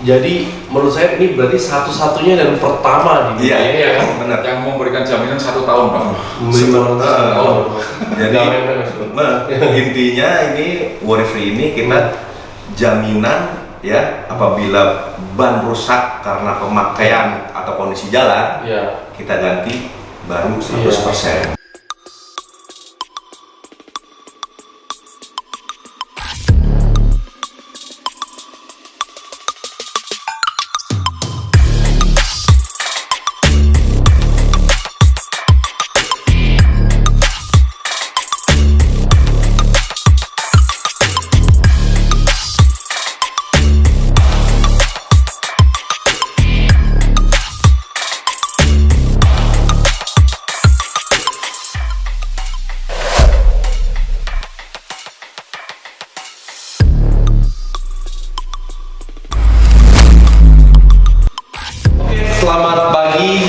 Jadi menurut saya ini berarti satu-satunya dan pertama di dunia ya kan? Benar. Yang memberikan jaminan 1 tahun, Pak. 500 tahun. Jadi intinya ini worry free ini kita jaminan ya apabila ban rusak karena pemakaian atau kondisi jalan, kita ganti baru 100%. Selamat pagi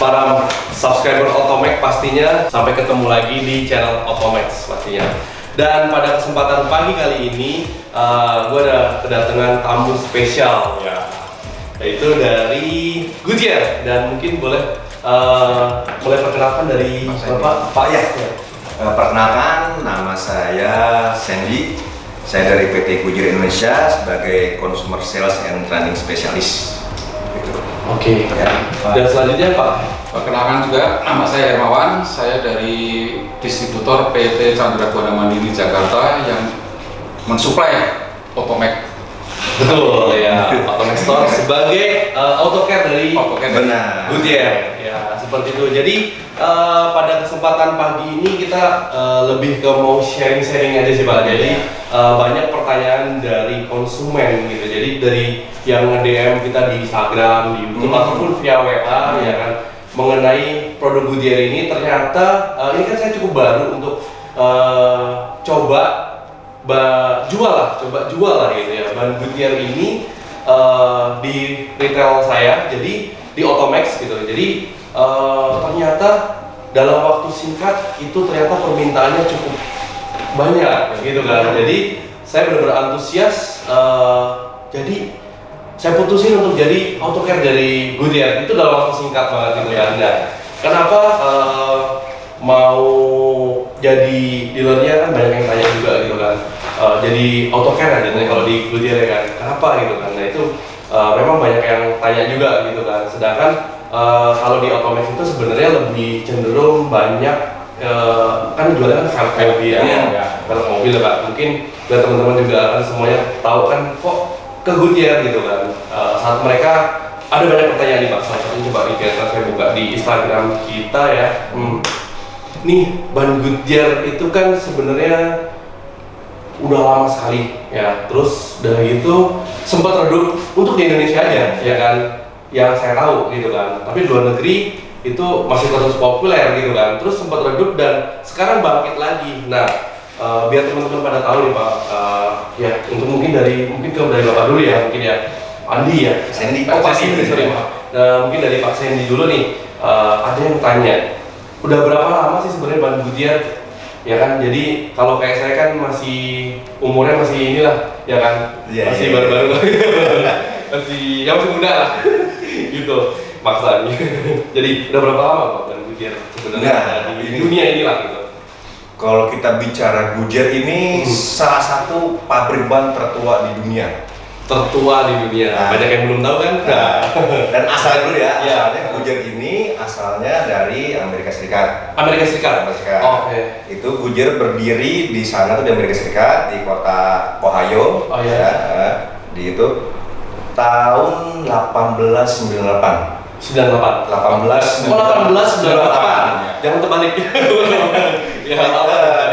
para subscriber Otomek pastinya. Sampai ketemu lagi di channel Otomax pastinya. Dan pada kesempatan pagi kali ini gue ada kedatangan tamu spesial ya, yaitu dari Goodyear. Dan mungkin boleh mulai perkenalkan dari Pak ya. Perkenalkan, nama saya Sandy. Saya dari PT Goodyear Indonesia sebagai Consumer Sales and Training Specialist. Oke. Ya. Dan selanjutnya Pak. Perkenalkan juga, nama saya Hermawan. Saya dari distributor PT Chandra Buana Mandiri Jakarta yang mensuplai Otomek. Betul ya, Otomek Store sebagai autocare dari Benar. Goodyear. Ya, seperti itu. Jadi pada kesempatan pagi ini kita lebih ke mau sharing-sharing aja sih Pak. Jadi banyak pertanyaan dari konsumen gitu. Jadi dari yang nge-DM kita di Instagram, di YouTube ataupun via WA ya kan, mengenai produk Goodyear ini. Ternyata ini kan saya cukup baru untuk coba jual lah gitu ya. Ban Goodyear ini di retail saya, jadi di Otomax gitu. Jadi ternyata dalam waktu singkat itu ternyata permintaannya cukup banyak gitu kan. Jadi saya benar-benar antusias. Jadi saya putusin untuk jadi autocare dari Goodyear itu dalam waktu singkat banget gitu kan. Nah, kenapa mau jadi dealernya kan banyak yang tanya juga gitu kan. Jadi autocare aja nih kalau di Goodyear ya kan. Kenapa gitu kan? Nah itu memang banyak yang tanya juga gitu kan. Sedangkan kalau di Otomax itu sebenarnya lebih cenderung banyak kan jualan kan velg mobil ya, velg mobil ya Pak. Mungkin biar teman-teman juga kan semuanya tahu kan kok ke Goodyear gitu kan. Saat mereka ada banyak pertanyaan nih Pak. Salah satunya coba saya buka di Instagram kita ya. Nih ban Goodyear itu kan sebenarnya udah lama sekali ya. Terus udah gitu sempat redup untuk di Indonesia aja ya kan, yang saya tahu gitu kan. Tapi di luar negeri itu masih terus populer gitu kan. Terus sempat redup dan sekarang bangkit lagi. Nah, biar teman-teman pada tahu nih Pak, ya untuk mungkin dari Bapak dulu ya, mungkin ya Andi ya, Sandy. Pak Sandy, sorry Pak. Mungkin dari Pak Sandy dulu nih, ada yang tanya, udah berapa lama sih sebenarnya ban Goodyear? Ya kan, jadi kalau kayak saya kan masih umurnya masih inilah, ya kan, masih baru-baru, masih muda lah, gitu maksudnya. Jadi udah berapa lama Pak ban Goodyear sebenarnya di dunia inilah gitu? Kalau kita bicara Goodyear ini salah satu pabrik ban tertua di dunia. Tertua di dunia. Banyak yang belum tahu kan? Dan asal dulu ya, asalnya Goodyear ini asalnya dari Amerika Serikat. Amerika Serikat. Oke. Itu Goodyear berdiri di sana tuh di Amerika Serikat di kota Ohio. Oh iya. Ya, di itu tahun 1898. 1898. Jangan terbalik. Di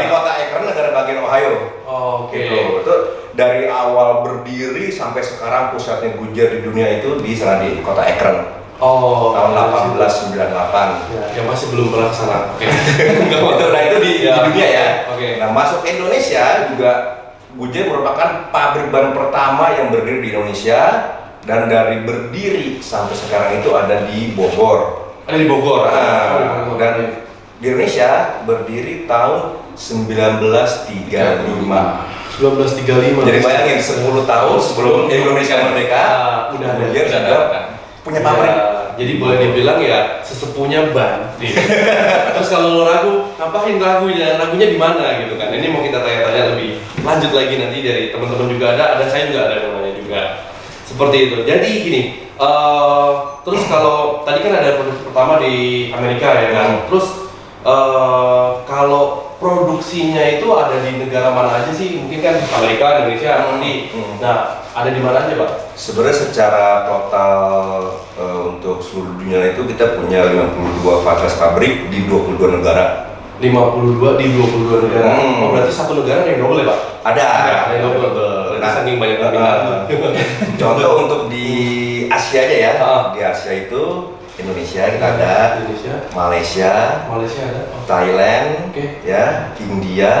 kota Akron, negara bagian Ohio. Oke. Gitu. Itu dari awal berdiri sampai sekarang pusatnya Goodyear di dunia itu di sana di kota Akron. Tahun 1898. Ya, yang masih belum pernah kesana. Oke. Nah itu di dunia ya. Oke. Nah masuk Indonesia juga Goodyear merupakan pabrik ban pertama yang berdiri di Indonesia. Dan dari berdiri sampai sekarang itu ada di Bogor. Ada di Bogor. Dan di Indonesia berdiri tahun 1935. 1935. Jadi bayangin 10 tahun sebelum Indonesia merdeka, udah ada. Goodyear sudah punya pabrik. Ya, jadi boleh dibilang ya sesepunya ban. Terus kalau lo ragu, ngapain ragunya di mana gitu kan? Ini mau kita tanya-tanya lebih lanjut lagi nanti dari teman-teman juga ada saya juga ada yang nanya juga. Seperti itu. Jadi gini, terus kalau tadi kan ada produksi pertama di Amerika ya kan. Terus kalau produksinya itu ada di negara mana aja sih? Mungkin kan Amerika, Indonesia, nanti. Nah, ada di mana aja, Pak? Sebenarnya secara total untuk seluruh dunia itu kita punya 52 franchise pabrik di 22 negara. 52 di 22 negara. Oh, berarti satu negara yang double ya, Pak? Ada yang double. Berarti saking banyak peminat. Contoh untuk di Asia aja ya. Di Asia itu Indonesia kita ada, Indonesia, Malaysia ada, Thailand, ya, India,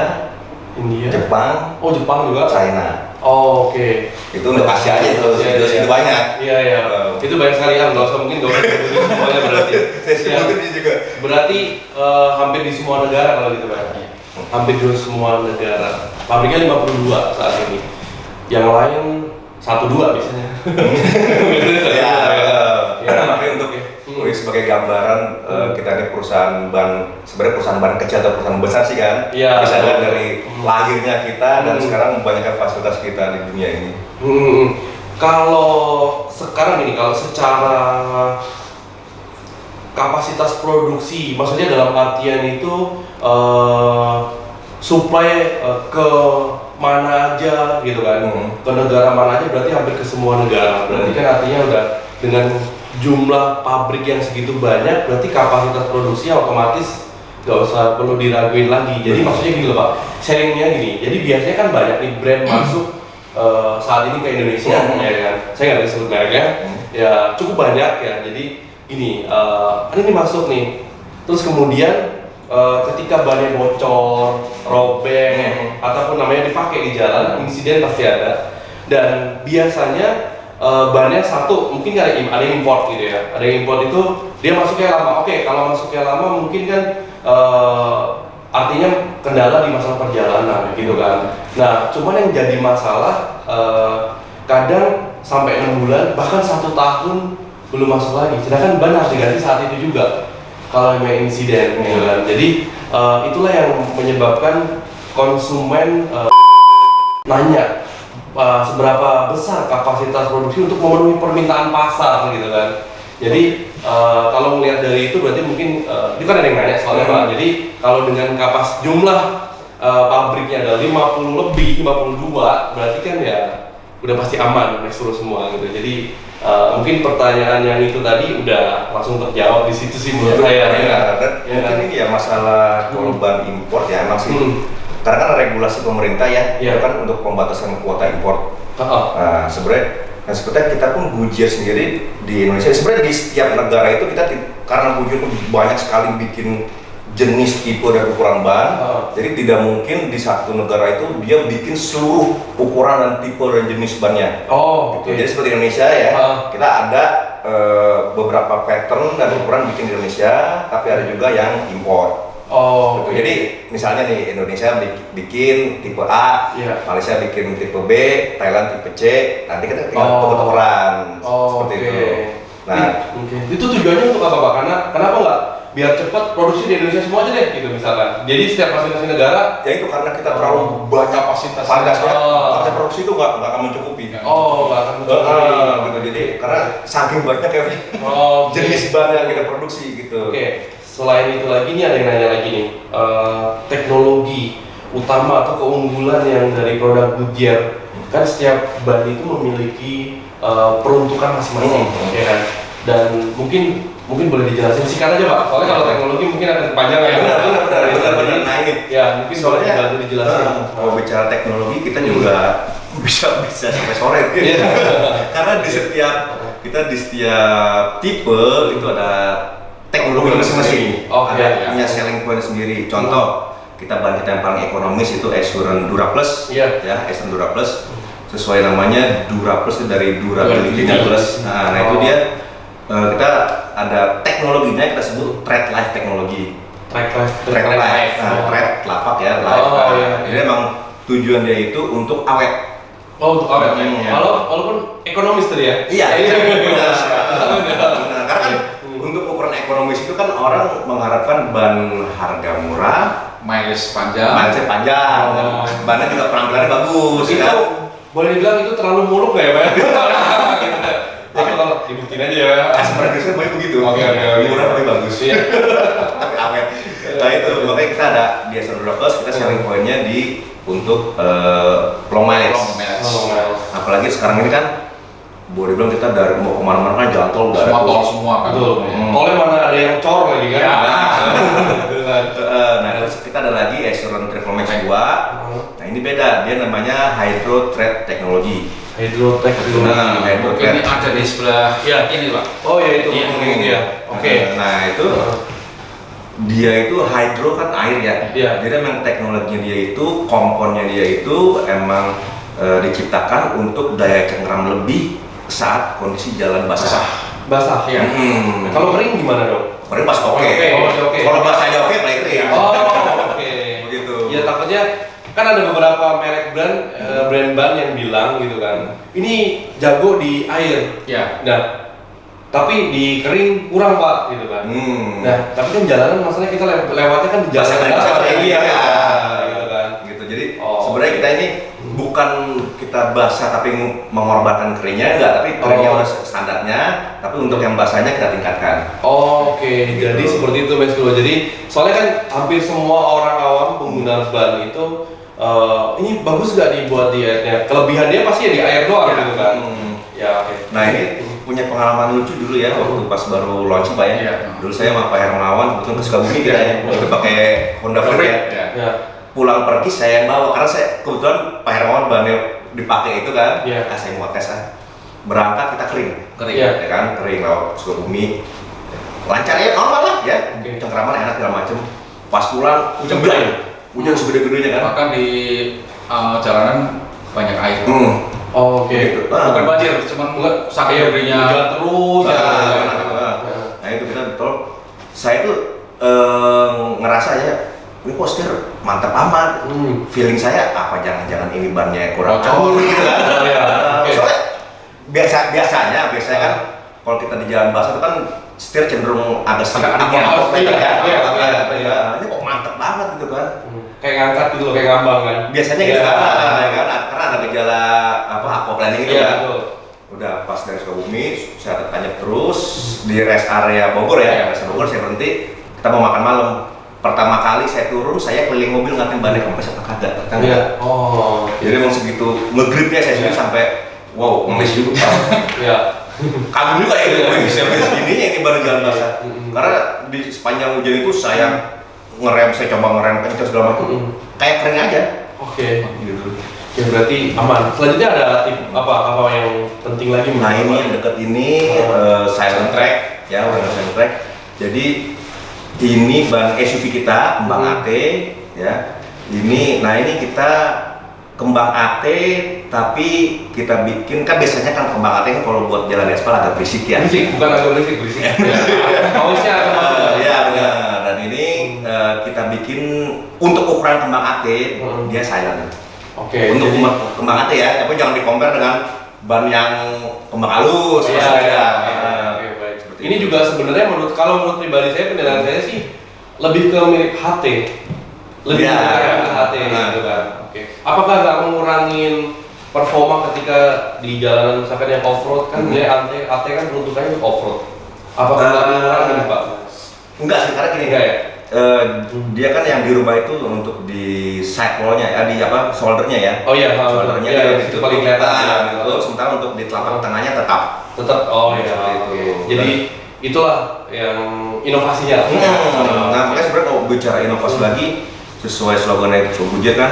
Jepang, Jepang juga, China. Oke. Itu untuk Asia aja tuh, itu banyak. Iya. Itu banyak sekali kan, nggak usah mungkin nggak usah semuanya berarti. Saya sebutin juga. Berarti hampir di semua negara kalau gitu Pak. Hampir di semua negara. Pabriknya 52 saat ini. Yang lain 1-2 biasanya. Makanya untuk sebagai gambaran kita ini perusahaan sebenarnya perusahaan ban kecil atau perusahaan besar sih kan. Bisa lihat dari lahirnya kita dan sekarang banyaknya fasilitas kita di dunia ini. Kalau sekarang ini, kalau secara kapasitas produksi, maksudnya dalam artian itu supply ke mana aja gitu kan, ke negara mana aja, berarti hampir ke semua negara. Berarti kan artinya udah dengan jumlah pabrik yang segitu banyak, berarti kapasitas produksinya otomatis nggak usah perlu diraguin lagi. Jadi maksudnya gini loh Pak, sharingnya gini. Jadi biasanya kan banyak nih brand masuk saat ini ke Indonesia, ya kan. Saya nggak bisa sebut mereknya, ya cukup banyak ya. Jadi ini masuk nih, terus kemudian ketika bannya bocor, robek, ataupun namanya dipakai di jalan, insiden pasti ada. Dan biasanya bannya satu, mungkin ada yang import gitu ya. Ada yang import itu dia masuknya lama. Oke, kalau masuknya lama mungkin kan artinya kendala di masalah perjalanan gitu kan. Nah, cuman yang jadi masalah kadang sampai 6 bulan bahkan 1 tahun belum masuk lagi. Sedangkan ban harus diganti saat itu juga kalau memang insiden gitu kan. Jadi itulah yang menyebabkan konsumen nanya seberapa besar kapasitas produksi untuk memenuhi permintaan pasar gitu kan. Jadi kalau melihat dari itu berarti mungkin itu kan ada yang nanya soalnya Pak. Jadi kalau dengan jumlah pabriknya ada 50 lebih, 52, berarti kan ya udah pasti aman ekspor semua gitu. Jadi mungkin pertanyaan yang itu tadi udah langsung terjawab di situ sih menurut saya. Mungkin ini ya masalah korban impor ya emang sih. Karena kan regulasi pemerintah ya, itu kan untuk pembatasan kuota impor. Nah, sebenarnya kita pun Goodyear sendiri di Indonesia, sebenarnya di setiap negara itu kita karena Goodyear itu banyak sekali bikin jenis, tipe dan ukuran ban, jadi tidak mungkin di satu negara itu dia bikin seluruh ukuran dan tipe dan jenis bannya. Gitu. Jadi seperti Indonesia ya, kita ada beberapa pattern dan ukuran bikin di Indonesia, tapi ada juga yang impor. Gitu. Jadi misalnya nih Indonesia bikin tipe A, Malaysia bikin tipe B, Thailand tipe C, nanti kita tinggal tuker-tukeran seperti itu. Nah, itu tujuannya untuk apa Pak? Kenapa nggak biar cepat produksi di Indonesia semua aja deh gitu misalkan. Jadi setiap masing-masing negara ya itu karena kita terlalu banyak kapasitasnya, kapasitas produksi itu nggak akan mencukupi. Nggak akan mencukupi. Gitu. Jadi karena saking banyak ya jenis ban yang kita produksi gitu. Selain itu lagi nih ada yang nanya lagi nih, teknologi utama atau keunggulan yang dari produk Goodyear. Kan setiap ban itu memiliki peruntukan masing-masing, ya kan? Dan mungkin boleh dijelasin singkat aja Pak, soalnya kalau teknologi mungkin akan panjang ya. Benar. Nah ini, ya mungkin soalnya bantu dijelasin. Kalau bicara teknologi kita juga bisa sampai sore gitu. Karena di setiap tipe itu ada teknologi masing-masing, ada punya selling point sendiri. Contoh, ban kita yang paling ekonomis itu Assurance DuraPlus, ya Assurance DuraPlus. Sesuai namanya DuraPlus itu dari durability plus. Nah itu dia kita ada teknologinya kita sebut Tread Life teknologi. Tread Life. Nah, Tread lapak ya, life. Jadi emang tujuan dia itu untuk awet. Oh, untuk awet ya. Iya. Walaupun ekonomis tadi ya. Iya, benar. Benar. Karena kan untuk ukuran ekonomis itu kan orang mengharapkan ban harga murah, miles panjang. mileage panjang, Oh. bannya juga penampilannya bagus. Itu Kan? boleh dibilang itu terlalu muluk nggak ya, Pak? Gitu. Tapi kalau dibuktiin aja ya. Customer Indonesia boleh begitu. Oke. Murah tapi bagus. Iya. Tapi awet. Nah itu makanya kita ada di Ascendro Plus, kita sharing poinnya di untuk long mileage. Long mileage. Oh, Apalagi sekarang ini kan boleh bilang kita dari mau kemana-mana kan jalan tol udah Semua ada. tol semua kan. betul. Hmm. Tolnya mana ada yang cor lagi kan? Ya. Gitu kan. Nah terus kita ada lagi Ascendro Triple Max 2. Nah ini beda, dia namanya Hydro Thread Technology. Hydrotech dulu. Nah, Hydro Mungkin ini Thread. ada di sebelah Iya. ini Pak. Oh ya itu. Iya, ini ya. Oke. Nah itu dia itu hydro kan air ya. Iya. Jadi emang teknologinya dia itu, komponnya dia itu emang diciptakan untuk daya cengkram lebih saat kondisi jalan basah. Basah ya. Hmm. Kalau kering gimana dong? Kemarin pas oke. Oke. Kalau basahnya oke, paling kering. Oh, oke. Begitu. Ya takutnya kan ada beberapa merek brand ban yang bilang gitu kan. Ini jago di air. Ya. Nah, tapi di kering kurang Pak gitu kan. Nah, tapi kan jalanan masalahnya kita lewatnya kan di jalan Basah, basah, basah, iya, iya. gitu kan. Gitu. Jadi Oh. sebenarnya kita ini bukan kita basah tapi mengorbankan keringnya enggak, tapi keringnya Oh. udah standarnya, tapi untuk yang basahnya kita tingkatkan. Oke, Gitu. jadi seperti itu Mas Bro. Jadi soalnya kan hampir semua orang awam pengguna ban itu ini bagus gak dibuat di airnya? Kelebihannya pasti ya di air doang Ya. gitu kan. Hmm. Ya oke. Nah ini punya pengalaman lucu dulu ya waktu pas baru launching Pak ya. Iya. Dulu saya sama Pak Hermawan kebetulan ke Sukabumi kita ya, kita pakai Honda Freak ya. Ya. Ya. Pulang pergi saya yang bawa karena saya kebetulan Pak Hermawan bannya dipakai itu kan. Iya. Nah, saya mau tes berangkat kita kering, Iya. ya kan, kering lewat Sukabumi. Lancar ya, normal lah ya. Oke. Cengkraman enak segala macem. Pas pulang Hujan hujan, gede? hujan segede-gedenya kan. Bahkan di jalanan banyak air. Oke. Gitu. Bukan banjir, cuman saking gedenya. Hujan terus ya. Nah itu kita betul. Saya tuh ngerasa ya, ini kok setir mantap amat. Feeling saya apa jangan-jangan ini bannya kurang Bocor. gitu kan? Oh, iya. Oke. Soalnya biasanya kan kalau kita di jalan basah itu kan setir cenderung agak sedikit Agak angin iya, ya. iya. Ini kok mantap banget gitu kan? Kayak ngangkat gitu loh, kayak ngambang kan. Biasanya gitu Iya. kan, karena ada gejala aquaplaning gitu Iya, kan. betul. Udah pas dari Sukabumi, saya tanya terus di rest area Bogor ya, rest Bogor saya berhenti, kita mau makan malam. Pertama kali saya turun, saya keliling mobil ngatain bannya kempes apa kagak. Iya. Oh. Jadi emang segitu ngegripnya saya sendiri Iya. sampai wow, ngemis juga. Iya. Kagum juga ya, Iya. sampai segininya ini baru jalan basah. Karena di sepanjang hujan itu saya coba ngerem kencang segala macam, kayak kering aja. Oke. Gitu. Ya berarti aman. Selanjutnya ada tip apa yang penting lagi? Nah ini yang deket ini silent track ya, udah silent track. Jadi ini ban SUV kita kembang AT ya. Ini kita kembang AT tapi kita bikin kan biasanya kan kembang AT kan kalau buat jalan aspal agak berisik ya. Berisik, bukan agak berisik. Hausnya agak masuk. Iya benar. Dan ini kita bikin untuk ukuran kembang AT dia silent. Oke. Untuk jadi- kembang AT ya, tapi jangan di-compare dengan ban yang kembang halus. Iya, pasti beda. iya. Oke, baik. Seperti Ini itu. juga sebenarnya menurut pribadi saya, penilaian saya sih lebih ke mirip HT. Lebih Iya. mirip ke HT Nah. gitu kan. Oke. Apakah nggak mengurangin performa ketika di jalanan misalkan yang off-road kan dia AT kan peruntukannya untuk off-road. Apakah nggak mengurangin Pak? Enggak sih, karena gini Enggak ya? dia kan yang dirubah itu untuk di side wall-nya ya, di shoulder-nya ya. Oh iya, Shoulder-nya iya, dia itu paling kelihatan. Nah, gitu. Sementara untuk di telapak tengahnya tetap. Tetap. Oh iya. Seperti itu. Oke. Jadi itulah yang inovasinya. Nah, makanya sebenarnya kalau bicara inovasi lagi sesuai slogan itu Goodyear kan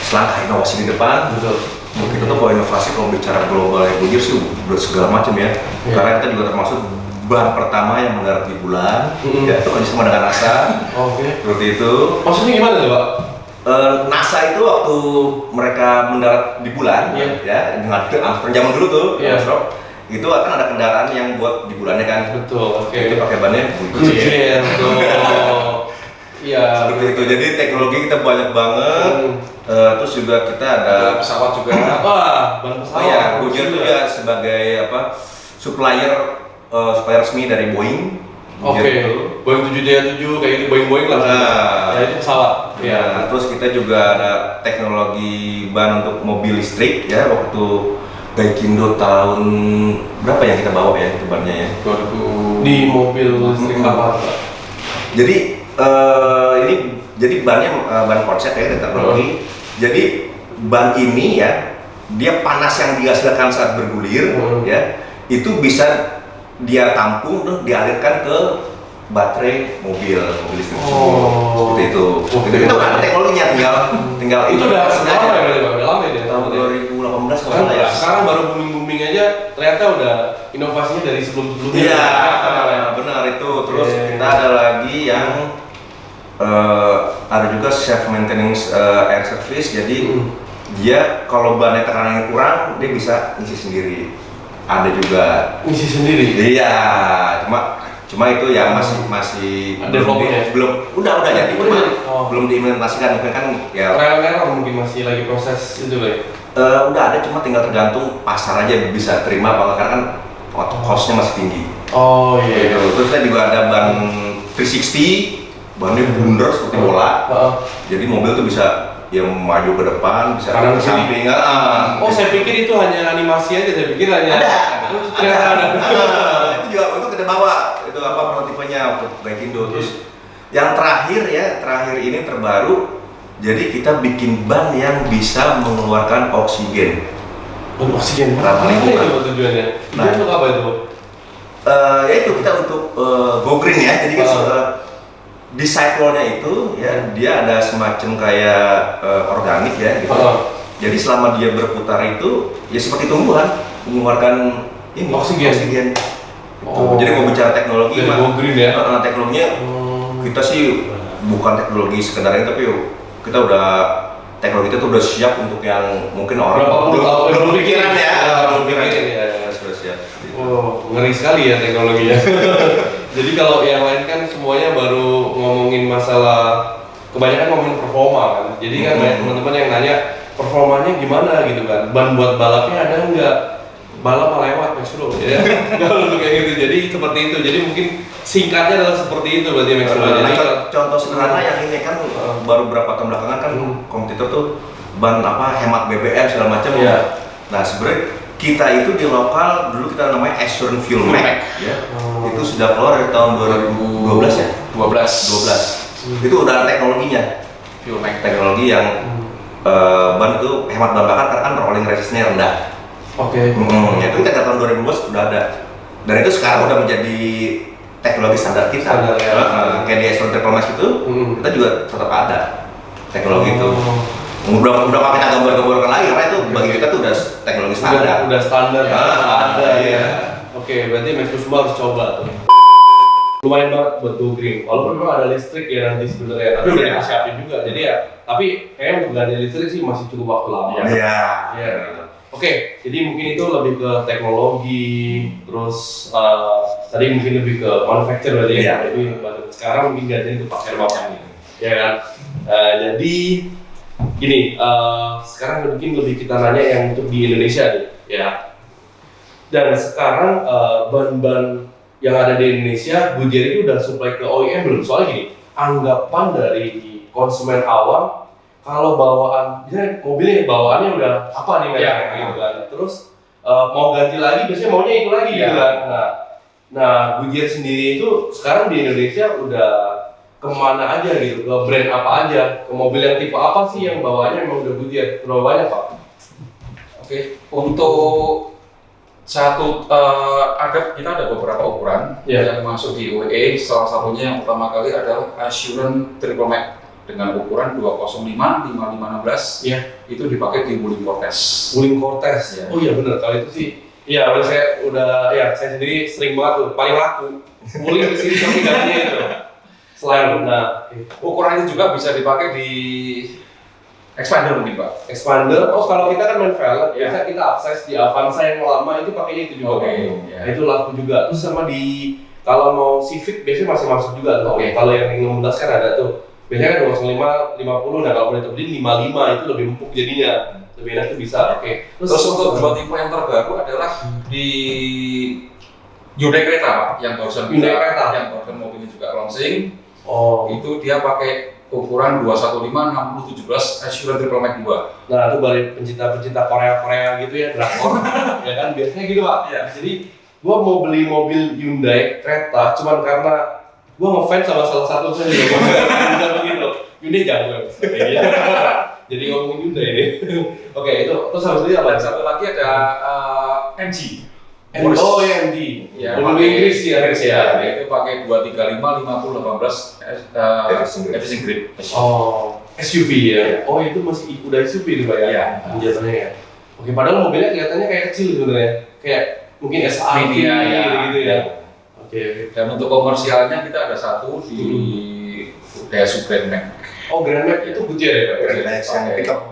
selangkah inovasi di depan. Betul. Kita tuh kalau inovasi kalau bicara global Goodyear sih udah segala macam ya. Iya. Karena kita juga termasuk ban pertama yang mendarat di bulan. Ya, itu kerjasama dengan NASA. Oke. Seperti itu. Maksudnya gimana tuh Pak? NASA itu waktu mereka mendarat di bulan, ya dengan zaman dulu tuh, Armstrong, itu akan ada kendaraan yang buat di bulannya kan. Betul. Oke. Itu pakai bannya Goodyear. Betul. Iya. Seperti itu. Jadi teknologi kita banyak banget. Terus juga kita ada pesawat juga. Wah, ban pesawat. Oh ya, Goodyear itu ya sebagai supplier resmi dari Boeing. Oke. Boeing 737 kayak gitu, Boeing lah. Ya itu pesawat. Ya. Terus kita juga ada teknologi ban untuk mobil listrik ya, waktu Gaikindo tahun berapa yang kita bawa ya itu bannya ya? 2000 di mobil listrik apa? Jadi ini jadi bannya ban konsep ya teknologi. Jadi ban ini ya dia panas yang dihasilkan saat bergulir ya itu bisa dia tampung dan dialirkan ke baterai mobil listrik. Seperti itu. Itu kan teknologinya tinggal itu udah lama ya berarti Bang? Udah lama ya? Tahun 2018 kan ya. Sekarang baru booming aja ternyata udah inovasinya dari sebelum-sebelumnya. Iya, benar itu. Terus kita ada lagi yang ada juga self maintenance air service. Jadi dia kalau bannya tekanannya kurang dia bisa ngisi sendiri. Ada juga ngisi sendiri. Iya, cuma itu ya masih belum udah jadi belum diimplementasikan mungkin kan ya trial mungkin masih lagi proses itu ya. Udah ada cuma tinggal tergantung pasar aja bisa terima apa karena kan cost-nya masih tinggi. Oh iya. Terus kita juga ada ban 360, bannya bundar seperti bola. Jadi mobil tuh bisa yang maju ke depan, bisa kanan ke samping. Oh saya pikir itu hanya animasi aja, saya pikir hanya ada. Itu juga itu kita bawa itu prototipenya untuk Gaikindo. Terus yang terakhir ini terbaru. Jadi kita bikin ban yang bisa mengeluarkan oksigen. Oksigen? Ramah lingkungan. Itu tujuannya? Itu untuk apa itu? Ya itu kita untuk go green ya. Jadi di cycle-nya itu ya dia ada semacam kayak organik ya gitu. Jadi selama dia berputar itu ya seperti tumbuhan mengeluarkan ini oksigen. Jadi mau bicara teknologi go green ya. Teknologinya kita sih bukan teknologi sekedar ini tapi kita udah teknologi itu udah siap untuk yang mungkin orang belum pikiran ya. Sudah siap. Oh, ngeri sekali ya teknologinya. Jadi kalau yang lain kan semuanya baru ngomongin masalah, kebanyakan ngomongin performa kan. Jadi kan banyak teman-teman yang nanya performanya gimana gitu kan. Ban buat balapnya ada nggak? Balap lewat Max Bro ya. Kalau kayak gitu. Jadi seperti itu. Jadi mungkin singkatnya adalah seperti itu berarti Max Bro. Jadi contoh sederhana yang ini kan baru berapa tahun belakangan kan kompetitor tuh ban hemat BBM segala macam. Nah sebenarnya kita itu di lokal dulu kita namanya Assurance Fuel Max ya. Itu sudah keluar dari tahun 2012 ya? 12. Itu udah ada teknologinya. Fuel Max teknologi yang ban itu hemat bahan bakar karena kan rolling resistance-nya rendah. Itu kita tahun 2012 udah ada. Dan itu sekarang udah menjadi teknologi standar kita. Kayak di Assurance Triple Max itu kita juga tetap ada teknologi itu. Udah pakai gambar-gambar lagi karena itu bagi kita tuh udah teknologi standar. Udah standar ada ya. Oke, berarti Max Bro semua harus coba tuh. Lumayan banget buat go green. Walaupun memang ada listrik ya nanti sebenarnya, tapi udah disiapin juga. Jadi ya, tapi kayaknya untuk ganti listrik sih masih cukup waktu lama. Iya. Oke, jadi mungkin itu lebih ke teknologi, terus tadi mungkin lebih ke manufacture berarti ya. Jadi sekarang mungkin gantiin ke Pak Hermawan nih, ya kan? Jadi gini, sekarang mungkin lebih kita nanya yang untuk di Indonesia nih, ya. Dan sekarang ban-ban yang ada di Indonesia, Goodyear itu udah supply ke OEM belum? Soalnya gini, anggapan dari konsumen awam kalau bawaan, misalnya mobilnya bawaannya udah apa nih mereka gitu kan, terus mau ganti lagi, biasanya maunya itu lagi gitu kan. Nah, Goodyear sendiri itu sekarang di Indonesia udah kemana aja gitu, ke brand apa aja, ke mobil yang tipe apa sih yang bawaannya emang udah Goodyear, berapa banyak Pak? Untuk kita ada beberapa ukuran yang masuk di UE. Salah satunya yang pertama kali adalah Assurance Triple Max dengan ukuran 205, 5516 itu dipakai di Wuling Cortez. Wuling Cortez. Oh iya benar, kalau itu sih iya, saya sendiri sering banget tuh, paling laku Wuling kesini sampai gantinya itu. Selain ukurannya juga bisa dipakai di expander mungkin Pak. Expander, kalau kita kan main velg, biasa kita upsize di Avanza yang lama itu pakainya itu juga. Itu laku juga. Terus sama di kalau mau Civic biasanya masih masuk juga tuh. Kalau yang 16 kan ada tuh. biasanya kan 205, 50, nah kalau boleh terjadi 55 itu lebih empuk jadinya, lebih enak itu bisa. Oke. Terus untuk dua tipe yang terbaru adalah di Hyundai Creta Pak, yang barusan mobilnya juga launching. Itu dia pakai ukuran 215 60 17 Assurance Triple Max 2. Nah, itu balik pencinta Korea gitu ya, drakor. Ya kan biasanya gitu, Pak. Ya. Jadi gua mau beli mobil Hyundai Creta cuman karena gua ngefans sama salah satu saja. Bukan begitu. Hyundai jago ya. Jadi ngomongin Hyundai ini. Oke, itu terus habis itu apa? Satu lagi ada MG. Oh ya, MG. Ya, mobil Inggris ya. Itu pakai 235 50 18 efficient grip. SUV ya. Oh, itu masih udah SUV itu Pak ya. Iya. Jatuhnya ya. Oke, padahal mobilnya kelihatannya kayak kecil sebenarnya. Kayak mungkin SRV gitu ya. Oke. Dan untuk komersialnya kita ada satu di Daihatsu Grand Max. Oh, Grand Max itu Goodyear ya Pak? Grand Max yang pickup.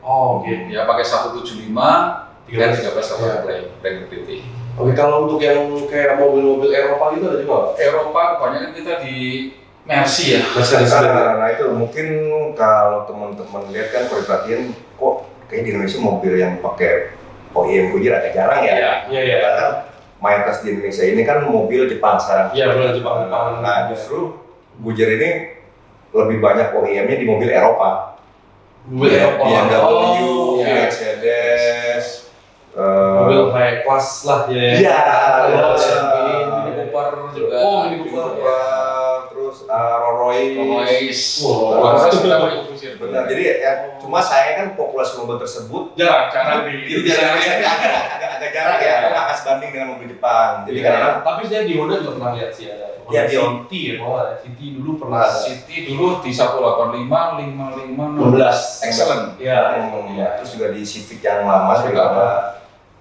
Oh, oke. Ya pakai 175 dan 13 Black PT. Oke, kalau untuk yang kayak mobil-mobil Eropa gitu ada juga nggak? Eropa kebanyakan kita di Mercy ya. Nah itu mungkin kalau teman-teman lihat kan kalau perhatiin kok kayak di Indonesia mobil yang pakai OEM Goodyear agak jarang ya. Iya. Karena mayoritas di Indonesia ini kan mobil Jepang sekarang. Iya, benar Jepang. Nah justru Goodyear ini lebih banyak OEM-nya di mobil Eropa. Mobil Eropa. BMW, Mercedes, mobil high class lah ya. Iya. Mini Cooper juga. Mini Cooper. Terus Rolls-Royce. Rolls-Royce kita pakai Goodyear. Benar. Jadi ya cuma saya kan populasi mobil tersebut jarang agak jarang ya. Agak sebanding dengan mobil Jepang. Jadi karena tapi saya di Honda juga pernah lihat sih ada. Ya, di City ya, City dulu pernah. City dulu di 185 55 16 excellent. Iya. Terus juga di Civic yang lama juga.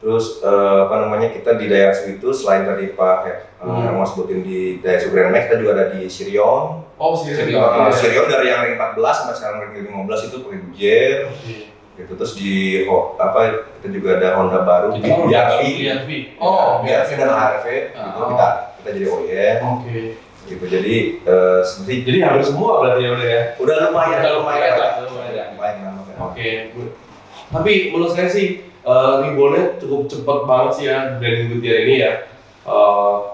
Terus kita di Daihatsu itu selain tadi Pak yang Mas sebutin di Daihatsu Grand Max, kita juga ada di Sirion. Oh, Sirion. Sirion dari yang ring 14 sampai sekarang ring 15 itu pakai Goodyear. Gitu. Terus di kita juga ada Honda baru di BRV. BRV dan HRV itu kita jadi OEM. Oke. Gitu. Jadi jadi hampir semua berarti ya udah ya. Udah lumayan. Oke. Tapi menurut saya sih reboundnya cukup cepat banget sih ya dari Goodyear ini ya.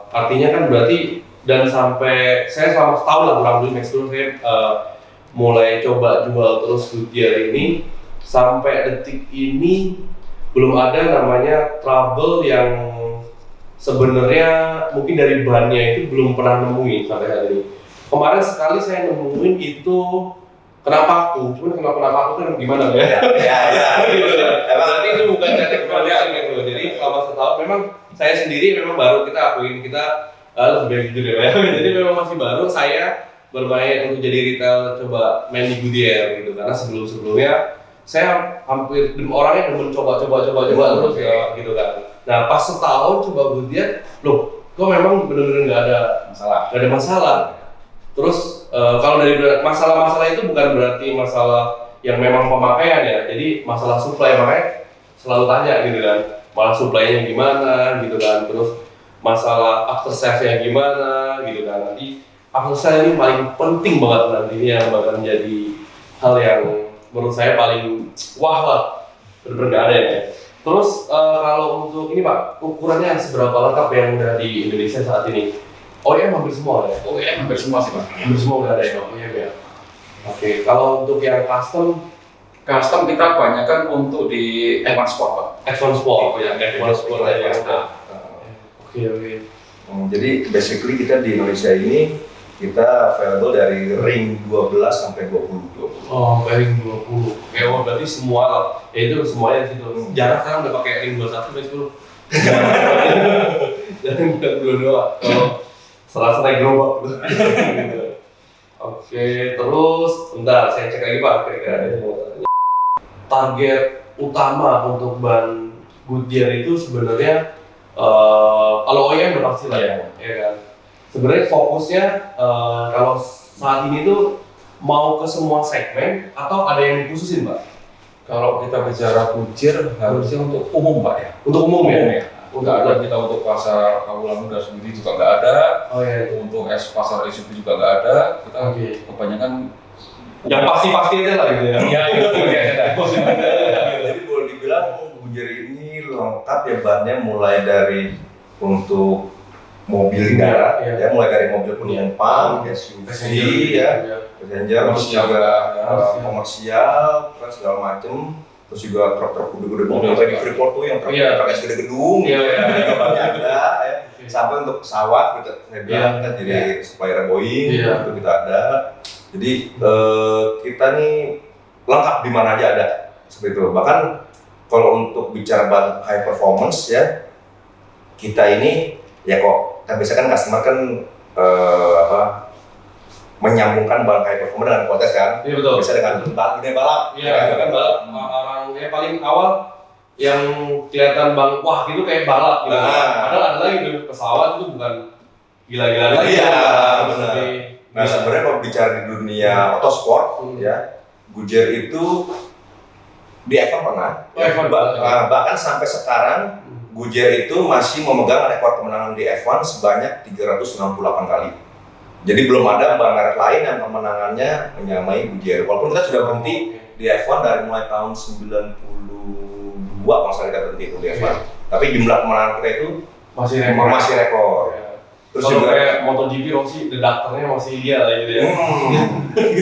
Artinya kan berarti dan sampai saya selama setahun lah kurang lebih next dulu saya mulai coba jual terus Goodyear ini sampai detik ini belum ada namanya trouble yang sebenarnya mungkin dari bannya itu belum pernah nemuin sampai hari ini. Kemarin sekali saya nemuin itu kena paku, cuman kena paku kan gimana ya? Berarti itu bukan cacat kebalian gitu. Jadi selama setahun memang saya sendiri memang baru kita akuin kita lebih jujur ya. Jadi memang masih baru saya bermain untuk jadi retail coba main di Goodyear gitu karena sebelumnya saya hampir orangnya demen coba terus ya gitu kan. Nah pas setahun coba Goodyear, loh kok memang bener-bener nggak ada masalah. Terus kalau dari masalah itu bukan berarti masalah yang memang pemakaian ya, jadi masalah supply, makanya selalu tanya gitu kan, malah supply-nya gimana gitu kan, terus masalah after sales-nya gimana gitu kan. Nanti after sales ini paling penting banget nantinya yang bakal menjadi hal yang menurut saya paling wah lah, bener-bener gak ada ya. Terus kalau untuk ini Pak, ukurannya seberapa lengkap yang udah di Indonesia saat ini? OEM hampir semua ya? OEM hampir semua sih Pak. Hampir semua udah ada ya OEM ya? Oke, kalau untuk yang custom kita banyakkan untuk di F1 Sport Pak. F1 Sport ya, F1 Sport ya. Oke. Jadi basically kita di Indonesia ini kita available dari ring 12 sampai 20. Oh, ring 20. Oke, berarti semua lah. Ya itu semuanya di situ. Jarang sekarang udah pakai ring 21 ring 10. Jangan bukan dua. Kalau serasa naik gerobak. Oke, terus bentar saya cek lagi Pak kira-kira ada yang mau tanya. Target utama untuk ban Goodyear itu sebenarnya kalau OEM udah pasti lah ya kan. Sebenarnya fokusnya kalau saat ini tuh mau ke semua segmen atau ada yang dikhususin Pak? Kalau kita bicara Goodyear harusnya untuk umum Pak ya. Untuk umum ya? Nggak ada, kita untuk pasar Kawula Muda sendiri juga nggak ada. Oh iya. Untuk pasar SUV juga nggak ada. Kita kebanyakan yang pasti-pasti aja lah gitu ya. Iya, itu ada. Jadi boleh dibilang Goodyear ini lengkap ya bahannya, mulai dari untuk mobil darat, ya mulai dari mobil penumpang, SUV, ya, passenger, terus juga komersial, terus segala macem, terus juga truk-truk gede-gede banget di Freeport tuh yang truk gede gedung, juga banyak ada, ya. Sampai untuk pesawat kita saya bilang kan jadi supplier Boeing itu kita ada. Jadi kita nih lengkap di mana aja ada seperti itu. Bahkan kalau untuk bicara high performance ya, kita ini ya kok kita biasa kan customer kan menyambungkan bahan high performance dengan kualitas kan. Iya betul. Bisa dengan dunia balap. Iya kan balap. Orang yang paling awal yang kelihatan bang, wah gitu kayak balap gitu. Padahal ada lagi tuh pesawat itu bukan gila-gila lagi. Iya benar. Nah sebenarnya kalau bicara di dunia otosport ya, Goodyear itu di F1 pernah. Bahkan sampai sekarang Goodyear itu masih memegang rekor kemenangan di F1 sebanyak 368 kali. Jadi belum ada merek lain yang kemenangannya menyamai Goodyear. Walaupun kita sudah berhenti di F1 dari mulai tahun 92 kalau saya kita berhenti di F1. Tapi jumlah kemenangan kita itu masih rekor. Terus juga kayak MotoGP masih redaktornya masih dia lah gitu ya.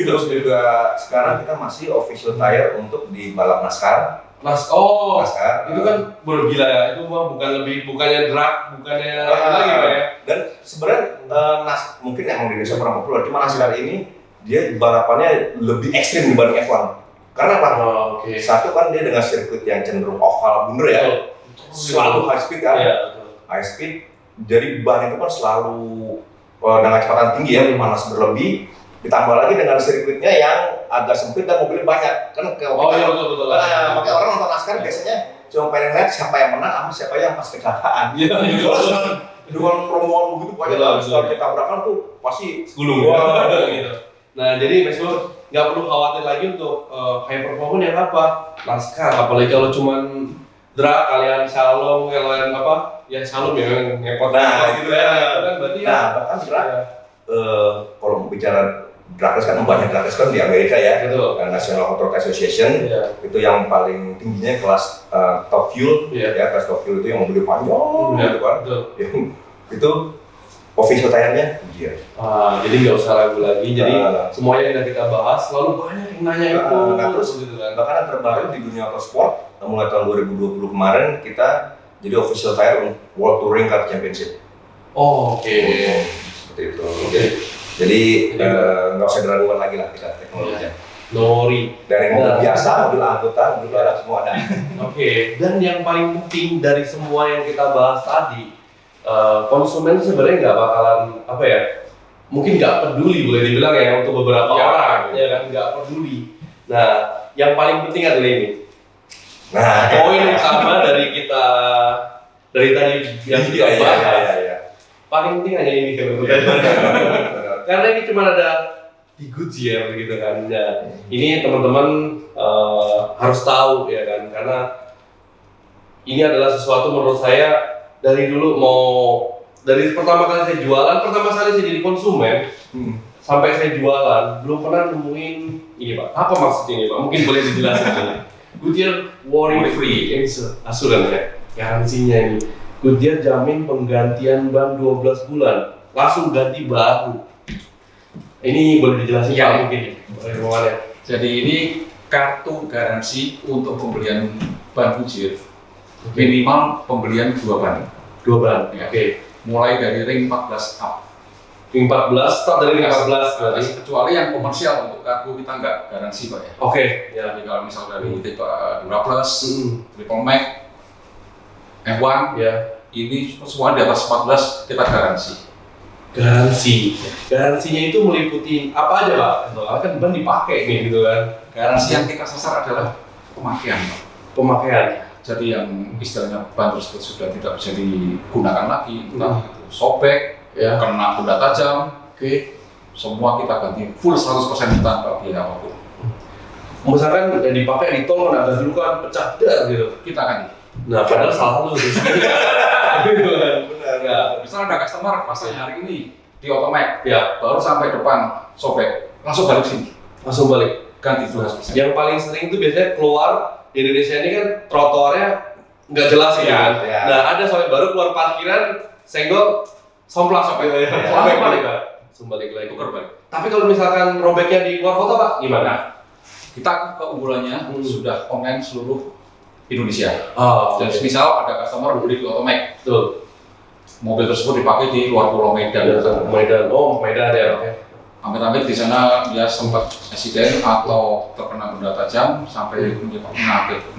Terus juga sekarang kita masih official tire untuk di balap NASCAR. NASCAR itu kan gila ya. Itu bukannya drag, bukannya lagi Pak ya. Dan sebenarnya mungkin yang di Indonesia kurang populer, cuma NASCAR ini dia balapannya lebih ekstrim dibanding F1. Karena apa? Satu kan dia dengan sirkuit yang cenderung oval bundar ya. Selalu high speed kan. High speed. Jadi ban itu kan selalu dengan kecepatan tinggi ya, panas berlebih, ditambah lagi dengan sirkuitnya yang agak sempit dan mobilnya banyak kan. Betul. Makanya orang nonton NASCAR biasanya cuma pengen lihat siapa yang menang sama siapa yang pas kecelakaan. Dengan rombongan begitu banyak kalau kita tabrakan tuh pasti gulung gitu. Nah jadi Mas Bro nggak perlu khawatir lagi untuk high performance yang apa NASCAR, apalagi kalau cuman drag kalian slalom, kalian ya slalom ya ngepot gitu ya. Kan berarti bahkan drag kalau bicara drag race kan banyak drag race kan di Amerika ya. Betul. National Auto Association itu yang paling tingginya kelas top fuel ya, kelas top fuel itu yang mobil panjang gitu kan. Itu official tire-nya Goodyear. Jadi nggak usah ragu lagi. Jadi semuanya yang kita bahas selalu banyak yang nanya itu. Terus gitu kan. Bahkan yang terbaru di dunia autosport mulai tahun 2020 kemarin kita jadi official tire World Touring Car Championship. Seperti itu. Jadi nggak usah diragukan lagi lah kita teknologinya. Nori. Dari mobil biasa, mobil angkutan, mobil balap semua ada. Dan yang paling penting dari semua yang kita bahas tadi, konsumen sebenarnya nggak bakalan mungkin nggak peduli boleh dibilang ya untuk beberapa orang ya kan nggak peduli. Nah yang paling penting adalah ini. Poin utama dari kita dari tadi yang kita bahas paling penting hanya ini karena ini cuma ada di Goodyear gitu kan. Nah, ini teman-teman harus tahu ya kan, karena ini adalah sesuatu menurut saya dari dulu dari pertama kali saya jualan, pertama kali saya jadi konsumen sampai saya jualan belum pernah nemuin ini Pak. Apa maksudnya ini Pak? Mungkin boleh dijelaskan. Goodyear worry free, ini asuransi ya, garansinya ini. Goodyear jamin penggantian ban 12 bulan, langsung ganti baru. Ini boleh dijelasin Pak mungkin ya? Jadi ini kartu garansi untuk pembelian ban Goodyear. Minimal pembelian 2 ban. 2 ban, Mulai dari ring 14 up. Ring 14, start dari ring 14 berarti. Kecuali yang komersial, untuk kargo kita nggak garansi Pak ya. Jadi kalau misal dari tipe Dura Plus, Triple Max, F1, ini semua di atas 14 kita garansi. Garansinya itu meliputi apa aja Pak? Karena kan ban dipakai nih gitu kan. Garansi yang kita sasar adalah pemakaian Pak. Pemakaian. Jadi yang istilahnya ban tersebut sudah tidak bisa digunakan lagi, entah itu sobek, kena benda tajam, semua kita ganti full 100% tanpa biaya apapun. Misalkan yang dipakai di tol kan ada dulu kan pecah gitu, kita ganti. Nah padahal salah lu. Misalnya ada customer pasangnya hari ini di Otomek, Ya. baru sampai depan sobek, langsung balik sini, Langsung balik. ganti 12%. Yang paling sering itu biasanya keluar di Indonesia ini kan trotoarnya nggak jelas gitu kan. Ya. Nah ada sampai baru keluar parkiran, senggol, somplas sobek. Langsung balik, Pak. Langsung balik lagi. Tukar balik. Tapi kalau misalkan robeknya di luar kota Pak, gimana? Kita keunggulannya sudah online seluruh Indonesia. Oh, Jadi misal ada customer beli di Otomek, betul. mobil tersebut dipakai di luar Pulau Medan. Medan, oh Medan ya. Oke. Amit-amit di sana dia sempat eksiden atau terkena benda tajam sampai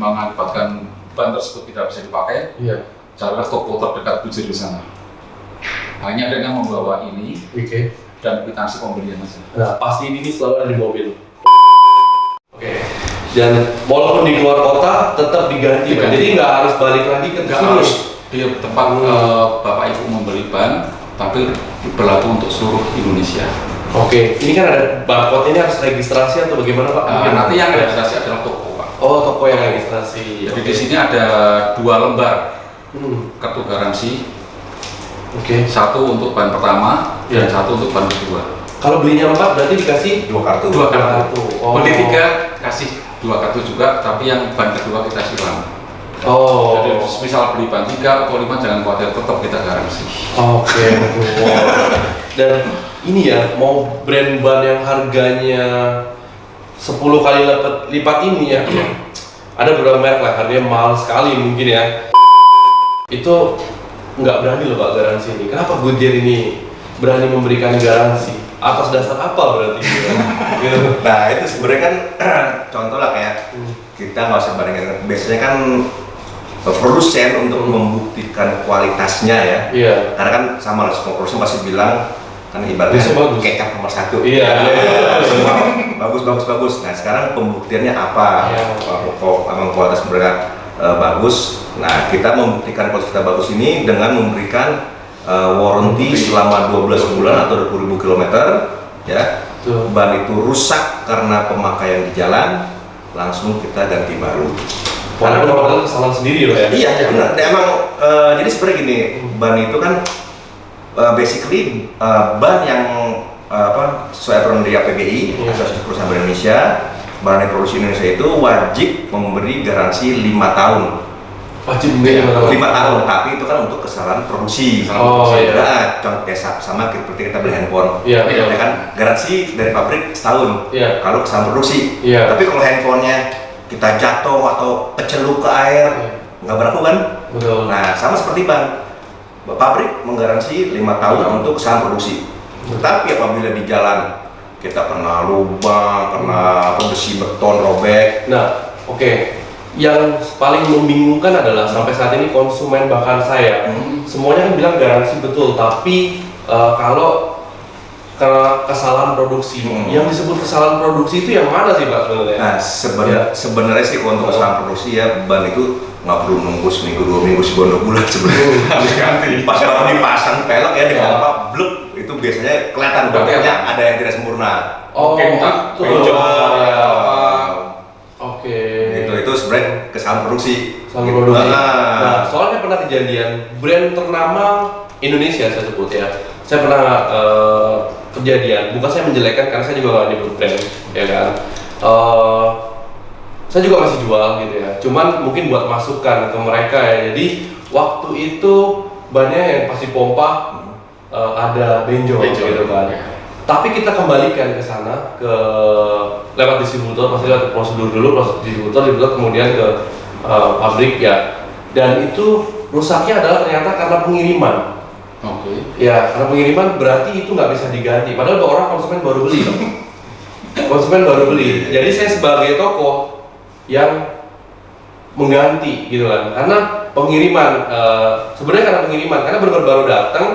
mengakibatkan ban tersebut tidak bisa dipakai. Iya. Carilah toko terdekat Gojek di sana. Hanya dengan membawa ini Oke. dan kwitansi pembelian saja. Nah pasti ini selalu ada di mobil. Oke. Dan walaupun di luar kota tetap diganti, Pak. Jadi nggak harus balik lagi ke Nggak sini. harus di tempat Bapak Ibu membeli ban, tapi berlaku untuk seluruh Indonesia. Oke, ini kan ada barcode ini harus registrasi atau bagaimana Pak? Nanti yang registrasi adalah toko, Pak. Oh, toko yang registrasi. Jadi di sini ada 2 lembar Hmm. kartu garansi, Oke. satu untuk ban pertama Ya. dan satu untuk ban kedua. Kalau belinya 4 berarti dikasih 2 kartu. 2 kartu. Oh. Beli 3 kasih 2 kartu juga, tapi yang ban kedua kita silang. Oh. Jadi misal beli ban 3 atau 5 jangan khawatir, tetap kita garansi. Oke. Wow. Dan ini ya, mau brand ban yang harganya 10 kali lipat ini ya. Ada beberapa merek lah, harganya mahal sekali mungkin ya. Itu nggak berani loh Pak garansi ini. Kenapa Goodyear ini berani memberikan garansi? Atas dasar apa berarti? Gitu. Nah itu sebenarnya kan contoh lah kayak kita nggak usah bandingin. Biasanya kan produsen untuk membuktikan kualitasnya ya. Iya. Karena kan sama lah, semua produsen pasti bilang kan ibaratnya Semua bagus. kecap nomor 1. Iya. Semua bagus. Nah sekarang pembuktiannya apa? Iya. Kok emang kualitas mereka bagus. Nah kita membuktikan kualitas kita bagus ini dengan memberikan warranty selama 12 bulan atau 20.000 kilometer ya. Tuh. Ban itu rusak karena pemakaian di jalan, langsung kita ganti baru. Karena kalau kesalahan sendiri loh ya. Iya, benar. Nah, emang jadi sebenarnya gini, ban itu kan basically ban yang sesuai aturan dari APBI, Asosiasi Perusahaan Ban Indonesia, ban yang produksi Indonesia itu wajib memberi garansi 5 tahun. Wajib memberi 5 tahun, tapi itu kan untuk kesalahan produksi. Oh, iya. Nah, contoh sama seperti kita beli handphone. Iya, iya. Ya kan garansi dari pabrik setahun. Iya. Kalau kesalahan produksi. Iya. Tapi kalau handphonenya kita jatuh atau keceluk ke air, nggak berlaku kan? Betul. Nah, sama seperti ban. Pabrik menggaransi 5 tahun untuk kesalahan produksi. Tapi apabila di jalan kita kena lubang, kena besi beton robek. Nah, oke. Yang paling membingungkan adalah sampai saat ini konsumen bahkan saya semuanya kan bilang garansi betul, tapi kalau karena kesalahan produksi, yang disebut kesalahan produksi itu yang mana sih Pak sebenarnya? Nah, sebenarnya sih untuk kesalahan produksi ya ban itu nggak perlu nunggu seminggu 2 minggu sebulan 2 bulan sebenarnya. Harus ganti. Pas baru dipasang pelek ya di pompa bluk itu biasanya kelihatan bangetnya ada yang tidak sempurna. Oh, Oke, itu. benjol, Ya. apa. Oke. Itu sebenarnya kesalahan produksi. Kesalahan Gitu. produksi. Nah, Nah, soalnya pernah kejadian brand ternama Indonesia saya sebut ya. Saya pernah kejadian, bukan saya menjelekkan karena saya juga nggak nyebut brand, ya kan. Saya juga masih jual gitu ya. Cuman mungkin buat masukan ke mereka ya. Jadi waktu itu bannya yang pasti pompa ada benjol gitu kan. Tapi kita kembalikan ke sana ke lewat distributor, pasti lewat prosedur dulu, distributor kemudian ke pabrik ya. Dan itu rusaknya adalah ternyata karena pengiriman. Oke. Ya, karena pengiriman berarti itu nggak bisa diganti. Padahal orang konsumen baru beli loh. Konsumen baru beli. Jadi saya sebagai toko yang mengganti gitu kan. Karena pengiriman, sebenarnya karena pengiriman, karena baru datang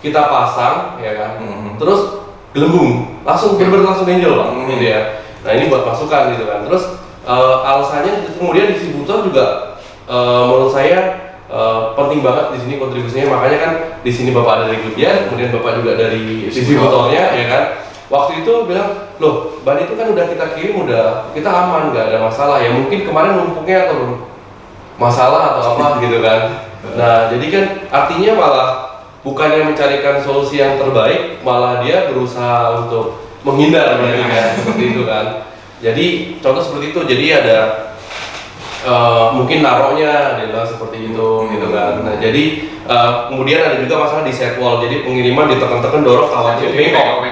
kita pasang ya kan. Terus gelembung, langsung langsung benjol Pak, gitu ya. Nah ini buat masukan gitu kan. Terus alasannya kemudian distributor juga menurut saya penting banget di sini kontribusinya, makanya kan di sini Bapak ada dari Goodyear, kemudian Bapak juga dari distributornya ya kan. Waktu itu bilang, loh ban itu kan udah kita kirim, udah kita aman, nggak ada masalah ya, mungkin kemarin numpuknya atau masalah atau apa gitu kan. Nah jadi kan artinya malah bukannya mencarikan solusi yang terbaik, malah dia berusaha untuk menghindar berarti kan, seperti itu kan. Jadi contoh seperti itu, jadi ada mungkin naruhnya dia bilang seperti itu gitu kan. Nah jadi kemudian ada juga masalah di set wall, jadi pengiriman ditekan-tekan dorong khawatir bengkok.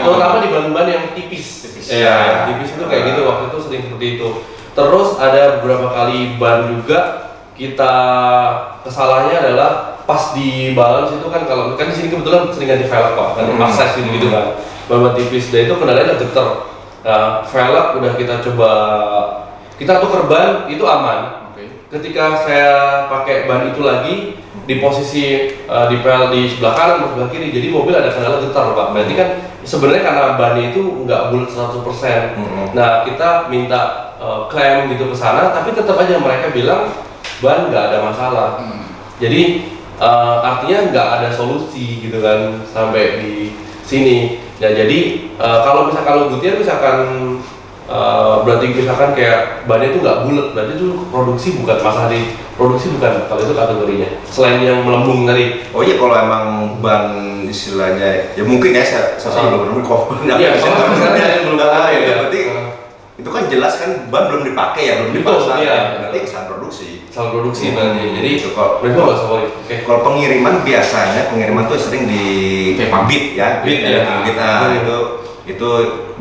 Terutama di ban-ban yang tipis. Ya, tipis itu kayak gitu, waktu itu sering seperti itu. Terus ada beberapa kali ban juga kita kesalahannya adalah pas di balance itu kan, kalau kan di sini kebetulan sering ganti velg Pak, kan akses gitu kan. Ban tipis, dan itu kendalanya geter. Nah, velg udah kita coba, kita tuker ban itu aman. Ketika saya pakai ban itu lagi di posisi di pel di sebelah kanan atau sebelah kiri, jadi mobil ada kendala getar Pak. Berarti kan sebenarnya karena bannya itu nggak bulat 100%. Nah kita minta klaim gitu ke sana, tapi tetap aja mereka bilang ban nggak ada masalah. Jadi artinya nggak ada solusi gitu kan sampai di sini. Nah jadi kalau Goodyear misalkan berarti misalkan kayak bannya itu nggak bulat, berarti itu produksi bukan masalah di produksi, bukan kalau itu kategorinya. Selain yang melembung tadi. Oh iya, kalau emang ban istilahnya ya mungkin ya saya belum nemu kok. Iya, belum ada ya. Berarti itu kan jelas kan ban belum dipakai ya, belum dipasang. Iya. Berarti kesalahan produksi. Kesalahan produksi berarti. Jadi kalau nggak sorry. Kalau pengiriman biasanya tuh sering di bit ya. Bit ya. Itu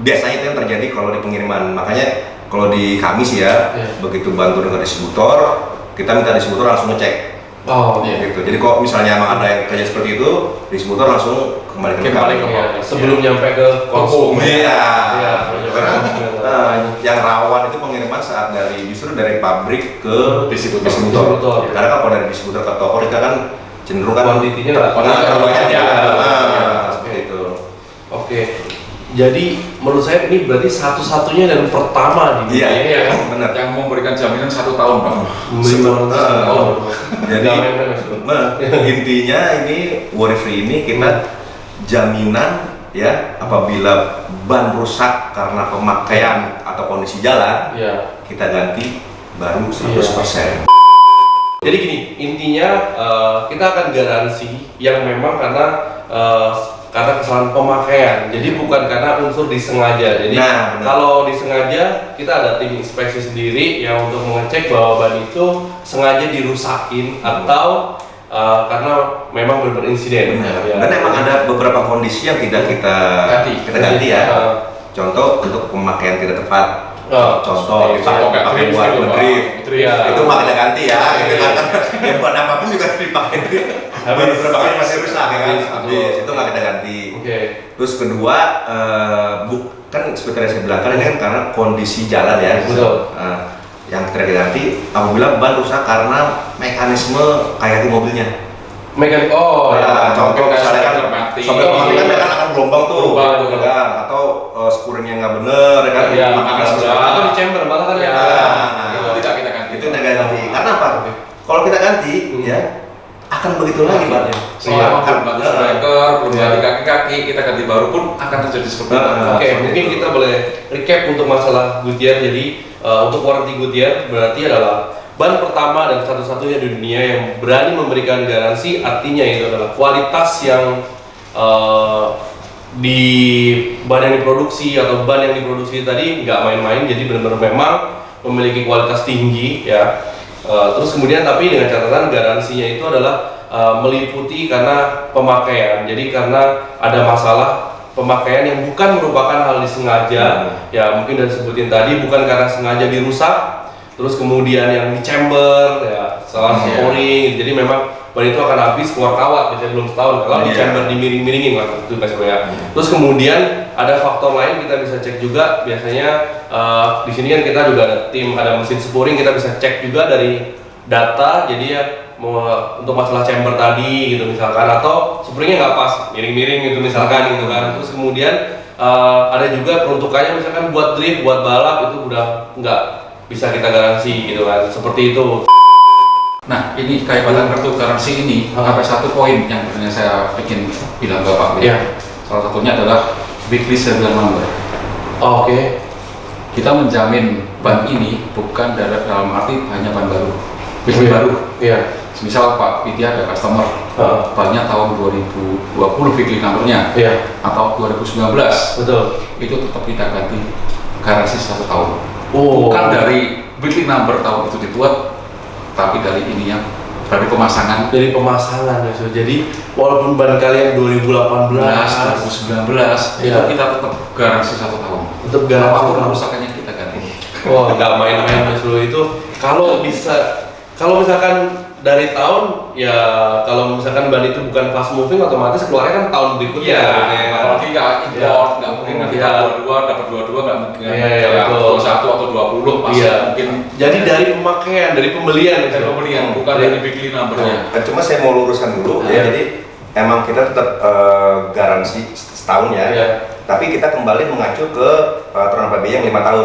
biasanya itu yang terjadi kalau di pengiriman. Makanya kalau di kami sih ya, begitu bantu dengan distributor, kita minta distributor langsung ngecek. Oh, gitu. Jadi kok misalnya emang ada yang kerja seperti itu, distributor langsung kembali ke kami. Sebelum nyampe ke konsumen. Iya. Yang rawan itu pengiriman saat justru dari pabrik ke distributor. Karena kan kalau dari distributor ke toko kita kan cenderung kan kuantitinya seperti itu. Oke. Jadi menurut saya ini berarti satu-satunya dan pertama di dunia ya, benar. Yang memberikan jaminan 1 tahun Pak. Jadi intinya ini worry free ini kita jaminan ya, apabila ban rusak karena pemakaian atau kondisi jalan, kita ganti baru 100%. Jadi gini, intinya kita akan garansi yang memang karena kesalahan pemakaian, jadi bukan karena unsur disengaja. Jadi kalau disengaja, kita ada tim inspeksi sendiri yang untuk mengecek bahwa ban itu sengaja dirusakin atau karena memang benar-benar insiden. Dan memang ada beberapa kondisi yang tidak kita ganti ya. Contoh untuk pemakaian tidak tepat. Contoh dipakai buat ngedrift, itu mah kita ganti ya. Yang buat apapun juga dipakai drift. Beberapa kali masih rusak ya kan, habis itu nggak kita ganti. Terus kedua, kan seperti yang saya bilang kan ini kan karena kondisi jalan ya. Yang kita ganti apabila ban rusak karena mekanisme kayak di mobilnya. Mekanik, contoh misalnya kan sopir mati kan akan gelombang tuh, kan? Atau spuringnya nggak bener, kan? Atau di chamber malah kan itu tidak kita ganti. Itu tidak ganti. Karena apa? Kalau kita ganti, ya akan begitu lagi bannya. Selama belum ganti striker, belum ganti kaki-kaki, kita ganti baru pun akan terjadi seperti itu. Oke, mungkin kita boleh recap untuk masalah Goodyear. Jadi untuk warranty Goodyear berarti adalah ban pertama dan satu-satunya di dunia yang berani memberikan garansi, artinya itu adalah kualitas yang di ban yang diproduksi atau ban yang diproduksi tadi nggak main-main, jadi benar-benar memang memiliki kualitas tinggi ya. Terus kemudian tapi dengan catatan garansinya itu adalah meliputi karena pemakaian, jadi karena ada masalah pemakaian yang bukan merupakan hal disengaja ya, mungkin udah sebutin tadi, bukan karena sengaja dirusak. Terus kemudian yang di chamber ya salah scoring, jadi memang ban itu akan habis keluar kawat, biasanya belum setahun kalau di chamber dimiring-miringin lah itu biasanya. Terus kemudian ada faktor lain kita bisa cek juga, biasanya di sini kan kita juga ada tim, ada mesin spuring, kita bisa cek juga dari data. Jadi ya untuk masalah chamber tadi gitu misalkan, atau spuringnya nggak pas, miring-miring gitu misalkan gitu kan. Terus kemudian ada juga peruntukannya misalkan buat drift, buat balap itu udah nggak bisa kita garansi gitu kan, seperti itu. Nah, ini kaitan kartu garansi ini ada satu poin yang sebenarnya saya ingin bilang ke Pak William. Salah satunya adalah weekly serial number. Oke. Kita menjamin ban ini bukan dalam arti hanya ban baru, weekly baru. Misal Pak Widya ada customer, bannya tahun 2020 weekly number-nya, atau 2019, betul, itu tetap kita ganti garansi 1 tahun. Oh. Bukan dari weekly number tahun itu dibuat, tapi dari ininya, dari pemasangan. Dari pemasangan ya, so. Jadi walaupun ban kalian 2018, 2019, itu kita tetap garansi 1 tahun. Tetap garansi. Apapun kerusakannya kita ganti. Wah, nggak main-main Mas Bro itu. Kalau misalkan dari tahun, ya kalau misalkan ban itu bukan fast moving, otomatis keluarnya kan tahun berikutnya. Apalagi nggak import, nggak mungkin nanti dapat 22, nggak mungkin. Betul. 1 atau 20 pasti mungkin. Jadi dari pemakaian, dari pembelian, bukan dari weekly number-nya. Cuma saya mau luruskan dulu ya, jadi emang kita tetap garansi setahun ya. Tapi kita kembali mengacu ke peraturan PBI yang 5 tahun.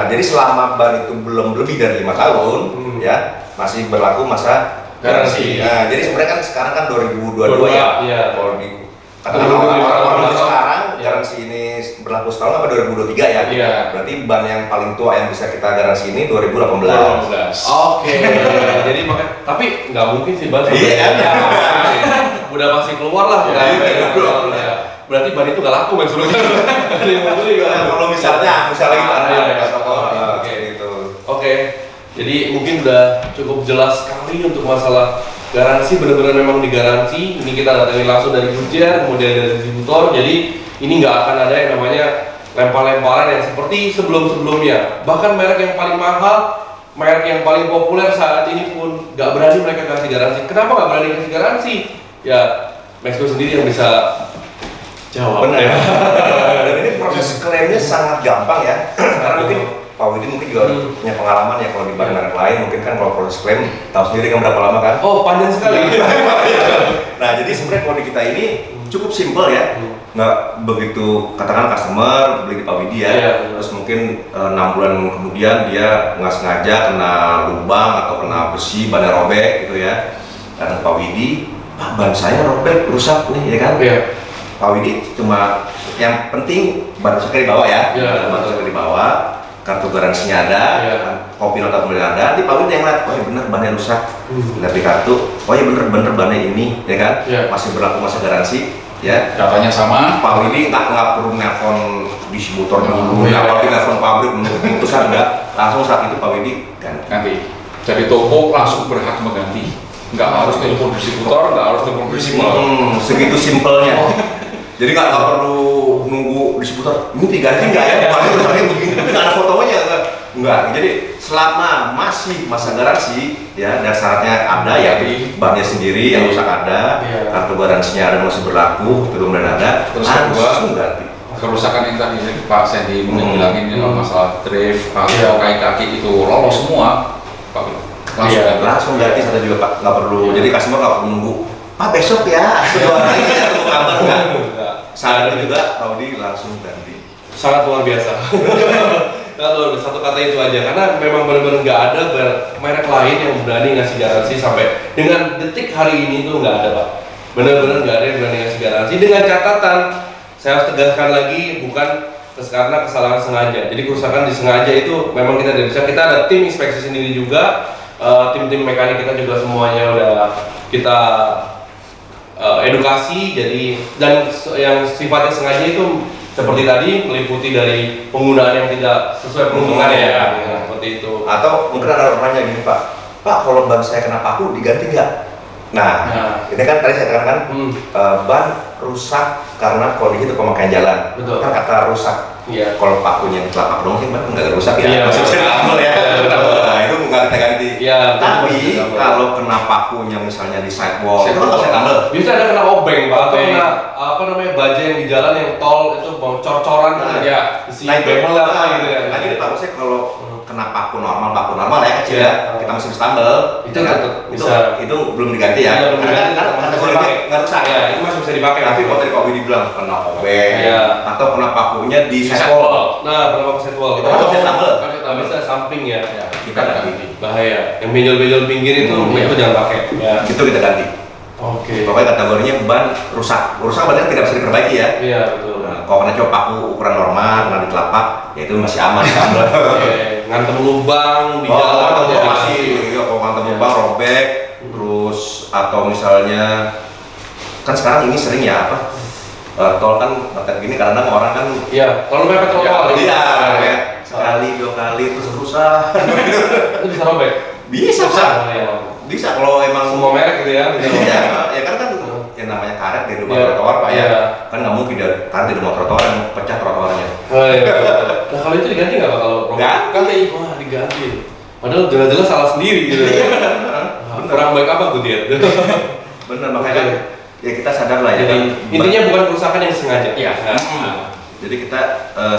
Jadi selama ban itu belum lebih dari 5 tahun, ya masih berlaku masa garansi. Nah, jadi sebenarnya kan sekarang kan 2022 ya. Kalau di orang sekarang garansi ini berlaku setahun apa 2023 ya? Berarti ban yang paling tua yang bisa kita garansi ini 2018. Oke. Jadi makanya, tapi nggak mungkin sih ban. Udah pasti keluar lah. Berarti ban itu nggak laku Mas Bro. Kalau misalnya Oke. Jadi mungkin udah cukup jelas sekali untuk masalah garansi, benar-benar memang digaransi. Ini kita datangin langsung dari Goodyear, kemudian dari distributor. Jadi ini nggak akan ada yang namanya lempar-lemparan yang seperti sebelum-sebelumnya. Bahkan merek yang paling mahal, merek yang paling populer saat ini pun nggak berani mereka kasih garansi. Kenapa nggak berani kasih garansi? Ya, Maxco sendiri yang bisa jawab. Benar. Dan ini proses klaimnya sangat gampang ya. Karena mungkin Pak Widi mungkin juga punya pengalaman ya kalau di ban merek lain, mungkin kan kalau proses klaim tahu sendiri kan berapa lama kan? Oh, panjang sekali. Nah, jadi sebenarnya kalau di kita ini cukup simpel ya. Nggak begitu, katakan customer beli di Pak Widi ya, terus mungkin 6 bulan kemudian dia nggak sengaja kena lubang atau kena besi, bannya robek gitu ya. Datang Pak Widi, Pak ban saya robek, rusak nih ya kan? Pak Widi cuma yang penting ban rusaknya dibawa ya, ban rusaknya dibawa, kartu garansinya ada, kopi nota pembelian ada, di Pak Widi yang lihat, oh ya bener bannya rusak, lihat di kartu, oh ya bener bannya ini, ya kan, masih berlaku masa garansi, ya. Datanya sama. Pak Widi nggak perlu nelfon distributor dulu, apalagi nelfon pabrik menunggu keputusan enggak, langsung saat itu Pak Widi ganti. Jadi toko langsung berhak mengganti, nggak harus telepon distributor, nggak harus telepon distributor. Segitu simpelnya. Jadi nggak perlu nunggu distributor ini diganti nggak ya? Paling rusaknya begini, tapi nggak ada fotonya nggak. Jadi selama masih masa garansi ya, dan syaratnya ada ya, bannya sendiri yang rusak ada, kartu garansinya ada masih berlaku, kemudian ada, terus langsung ganti. Kerusakan yang tadi Pak Sandy bilangin masalah drift atau kaki itu lolos semua, Pak langsung ganti satu juga Pak, nggak perlu. Jadi customer nggak perlu nunggu. Pak besok ya, lagi ya tunggu kabar enggak. Saat itu juga Audi langsung ganti. Sangat luar biasa. Kalau satu kata itu aja, karena memang benar-benar nggak ada merek lain yang berani ngasih garansi sampai dengan detik hari ini tuh nggak ada Pak. Benar-benar nggak ada yang berani ngasih garansi, dengan catatan saya harus tegaskan lagi, bukan karena kesalahan sengaja. Jadi kerusakan disengaja itu memang kita tidak bisa. Kita ada tim inspeksi sendiri juga, tim-tim mekanik kita juga semuanya udah kita edukasi. Jadi dan yang sifatnya sengaja itu seperti tadi meliputi dari penggunaan yang tidak sesuai peruntungannya ya, seperti itu. Atau mungkin ada orang nanya gini Pak, kalau ban saya kena paku diganti nggak? Nah, ini kan tadi saya katakan ban rusak karena kondisi itu pemakaian jalan. Betul. Kan kata rusak. Kalau pakunya ditelapak dong sih nggak rusak ya. Masih bisa ditambal ya. Nah itu nggak kita ganti. Tapi kalau kena pakunya misalnya di sidewalk, itu nggak bisa tambal. Bisa ada kena obeng Pak, atau kena apa namanya baja yang di jalan yang tol itu cor-coran ya. Nah itu gitu ya. Nah jadi Pak, maksudnya kalau kena paku normal ya kecil ya, kita masih bisa tambal. Itu belum diganti ya. Karena kategorinya nggak rusak ya, itu masih bisa dipakai. Tapi kalau tadi Pak Widi bilang kena obeng atau kena pakunya di sidewalk. Nah, kena paku sidewalk itu bisa tambal. Bisa samping ya. Kita ganti. Bahaya. Yang benjol-benjol pinggir itu jangan pakai. Itu kita ganti. Oke. Pokoknya kategorinya ban rusak. Rusak berarti tidak bisa diperbaiki ya. Iya betul. Kalau kena coba paku ukuran normal, kena di telapak, ya itu masih aman. Ngantem lubang di jalan masih. Kalau ngantem lubang robek, terus terus atau misalnya kan sekarang ini sering ya apa tol kan macet gini karena orang kan iya kalau mepet trotoar iya sekali 2 kali terus rusak itu bisa robek bisa bisa kalau emang semua merek gitu ya iya ya kan yang namanya karet di rumah trotoar Pak ya kan nggak mungkin karet di rumah trotoar yang pecah trotoarnya. Nah kalau itu diganti nggak Pak kalau ganti? Wah diganti padahal jelas-jelas salah sendiri gitu kurang baik apa Goodyear bener makanya ya kita sadar lah ya jadi intinya bukan kerusakan yang sengaja ya jadi kita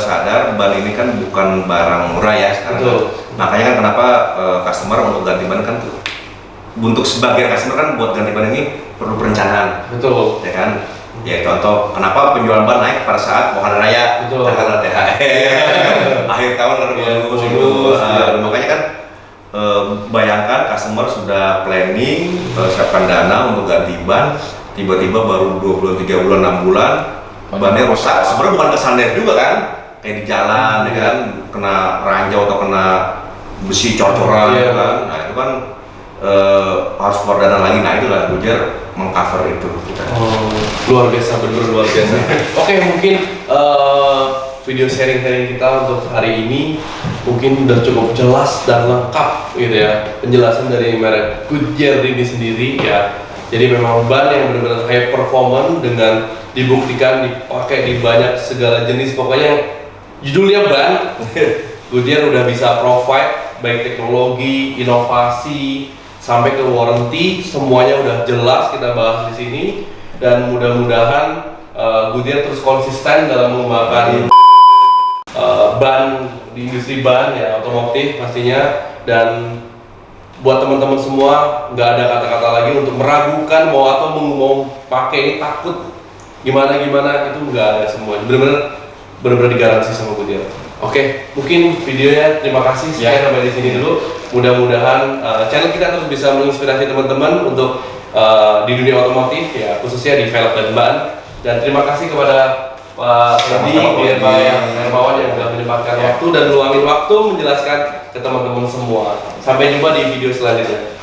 sadar ban ini kan bukan barang murah ya sekarang makanya kan kenapa customer untuk ganti ban kan untuk sebagian customer kan buat ganti ban ini perlu perencanaan betul ya kan ya contoh kenapa penjualan ban naik pada saat mau hari raya karena THR akhir tahun kan bonus makanya kan bayangkan customer sudah planning siapkan dana untuk ganti ban tiba-tiba baru 2 bulan 3 bulan 6 bulan bannya rusak sebenarnya bukan kesandar juga kan kayak di jalan ya kan kena ranjau atau kena besi cor-coran kan nah itu kan harus keluar dana lagi nah itulah Goodyear mengcover itu luar biasa bener luar biasa oke mungkin video sharing kita untuk hari ini mungkin udah cukup jelas dan lengkap gitu ya penjelasan dari merek Goodyear ini sendiri ya jadi memang ban yang benar-benar high performance dengan dibuktikan dipakai di banyak segala jenis pokoknya judulnya ban Goodyear udah bisa provide baik teknologi, inovasi sampai ke warranty semuanya udah jelas kita bahas di sini dan mudah-mudahan Goodyear terus konsisten dalam mengembangkan ban di industri ban ya otomotif pastinya dan buat teman-teman semua nggak ada kata-kata lagi untuk meragukan mau pakai ini takut gimana itu nggak ada semua benar-benar digaransi sama Goodyear. Oke, mungkin videonya terima kasih sekian sampai di sini dulu. Mudah-mudahan channel kita terus bisa menginspirasi teman-teman untuk di dunia otomotif ya khususnya di velg dan ban. Dan terima kasih kepada Pak Rudi Hermawan yang sudah menyempatkan waktu dan meluangin waktu menjelaskan ke teman-teman semua. Sampai jumpa di video selanjutnya.